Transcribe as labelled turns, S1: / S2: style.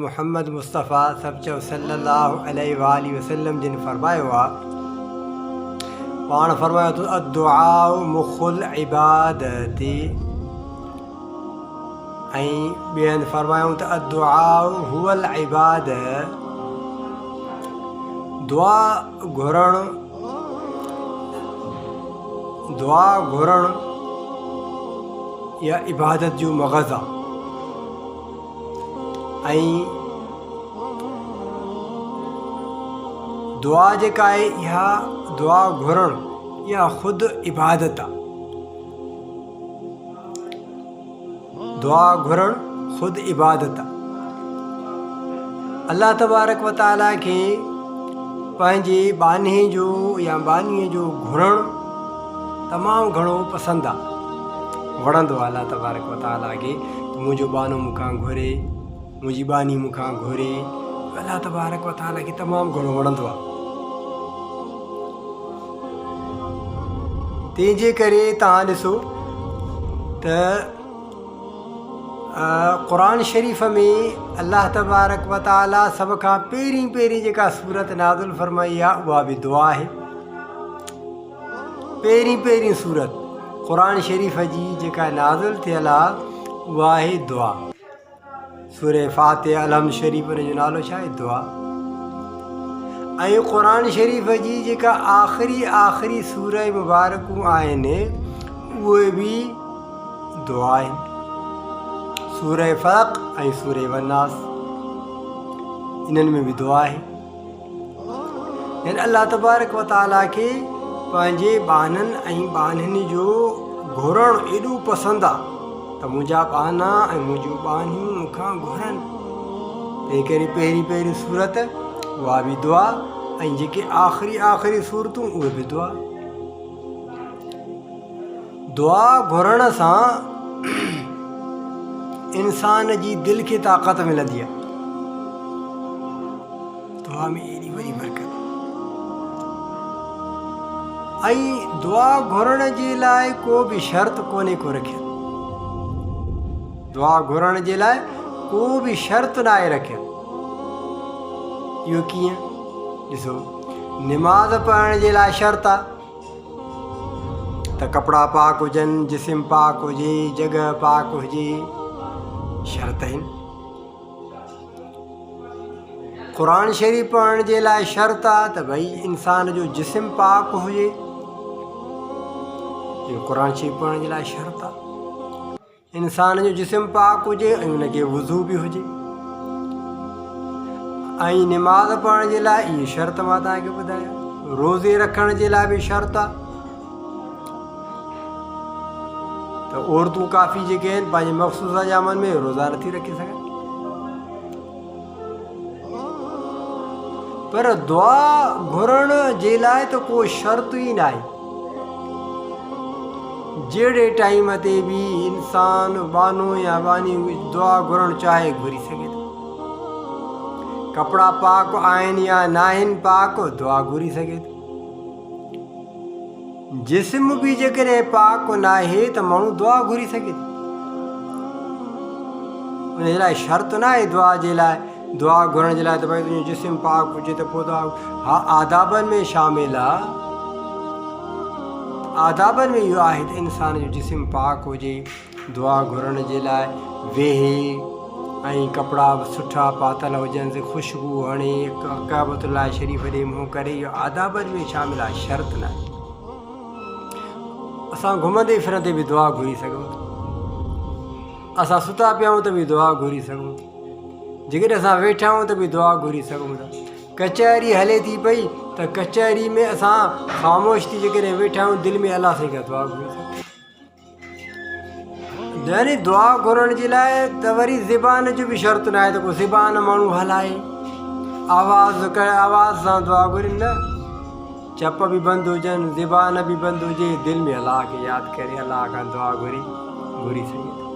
S1: मुहम्मद मुस्तफ़ा सभचो सल्लल्लाहु अलैहि वसल्लम जिन फरमायो आहे पाण फरमायो तो अद्दुआ मुखुल इबादती ऐं ॿिए फरमायूं त अद्दुआ हुवल इबादत दुआ घुरण या इबादत जो मग़ज़ आहे ऐं दुआ जेका आहे इहा दुआ घुरण इहा ख़ुदि इबादत आहे। दुआ घुरण ख़ुदि इबादत आहे। अल्लाह तबारक व तआला खे पंहिंजे बानी जो या बानीअ जो घुरण तमामु घणो पसंदि आहे, वणंदो आहे अल्लाह तबारक व तआला खे। मुंहिंजो बानो मूंखां घुरे, मुंहिंजी बानी मूंखां घुरे, अल्लाह तबारक व तआला खे तमामु घणो वणंदो आहे। तंहिंजे करे तव्हां ॾिसो त क़ुरान शरीफ़ में अल्लाह तबारक व तआला सभ खां पहिरीं जेका सूरत नाज़िल फरमाई आहे उहा बि दुआ आहे। पहिरीं सूरत क़ुरान शरीफ़ जी जेका नाज़िल थियल आहे उहा आहे दुआ। सूरह फ़ातिहा अलहम शरीफ़ जो नालो छा आहे? दुआ। ऐं क़ुरान शरीफ़ जी जेका आख़िरी सूरह मुबारकूं आहिनि उहे बि दुआ आहिनि। सूरह फ़लक़ ऐं सूरह वन्नास इन्हनि में बि दुआ आहे। यानी अल्लाह तबारक व तआला खे पंहिंजे बाननि ऐं बानियुनि जो घुरण एॾो पसंदि आहे त मुंहिंजा बाना ऐं मुंहिंजूं बानियूं मूंखां घुरनि। तंहिं करे पहिरीं सूरत उहा बि दुआ ऐं जेके आख़िरी सूरतूं उहे बि दुआ। दुआ घुरण सां इंसान जी दिलि खे ताक़त मिलंदी आहे। दुआ में एॾी वॾी बरकत। ऐं दुआ घुरण जे लाइ को बि शर्त कोन्हे को रखियलु। दुआ घुरण जे लाइ को बि शर्त न आहे रखियलु। इहो कीअं? ॾिसो, निमाज़ पढ़ण जे लाइ शर्त आहे त कपिड़ा पाक हुजनि, जिस्म पाक हुजे, जॻह पाक हुजे, शर्त आहिनि। क़ुरान शरीफ़ पढ़ण जे लाइ शर्त आहे त भई इंसान जो जिस्म पाक हुजे। इहो क़ुरान शरीफ़ पढ़ण जे लाइ शर्त आहे। इंसान जो जिस्म पाक हुजे ऐं हुनखे वुज़ू बि हुजे। ऐं निमाज़ पढ़ण जे लाइ इहा शर्त मां तव्हांखे ॿुधायां। रोज़े रखण जे लाइ बि शर्त आहे त औरतूं काफ़ी जेके आहिनि पंहिंजे मख़सूस अयामनि में रोज़ा नथी रखी सघनि। पर दुआ घुरण जे लाइ त को शर्त ई न आहे। जहिड़े टाइम ते बि इंसान बानो या बानी दुआ घुरणु चाहे घुरी सघे थो। कपिड़ा पाक आहिनि या न आहिनि पाक, दुआ घुरी सघे थो। जिस्म बि जेकॾहिं पाक न आहे त माण्हू दुआ घुरी सघे थो। उन जे लाइ शर्त न आहे दुआ जे लाइ, दुआ घुरण जे लाइ त भई तुंहिंजो जिस्म पाक हुजे त पोइ दुआ। हा, आदाबनि में शामिल आहे। आदाबनि में इहो आहे त इंसान जो जिस्म पाक हुजे। दुआ घुरण जे लाइ वेहे ऐं कपिड़ा सुठा पातल हुजनि, ख़ुशबू हणे, काबतुल्लाह शरीफ़ ॾे मुंहुं करे, इहो आदाबनि में शामिल आहे, शर्त न आहे। असां घुमंदे फिरंदे बि दुआ घुरी सघूं था। असां सुता पिया आहियूं त बि दुआ घुरी सघूं था। जेकॾहिं असां वेठा आहियूं त बि दुआ घुरी सघूं था। कचहरी हले थी पई त कचहरी में असां ख़ामोश थी जेकॾहिं वेठा आहियूं दिलि में अलाह साईं खां दुआ घुरी सघूं। यानी दुआ घुरण जे लाइ त वरी ज़बान जो बि शर्त न आहे त को ज़बान माण्हू हलाए, आवाज़ सां दुआ घुरनि न। चप बि बंदि हुजनि, ज़बान बि बंदि हुजे, दिलि में अलाह खे यादि करे अलाह खां दुआ घुरी सघे थो।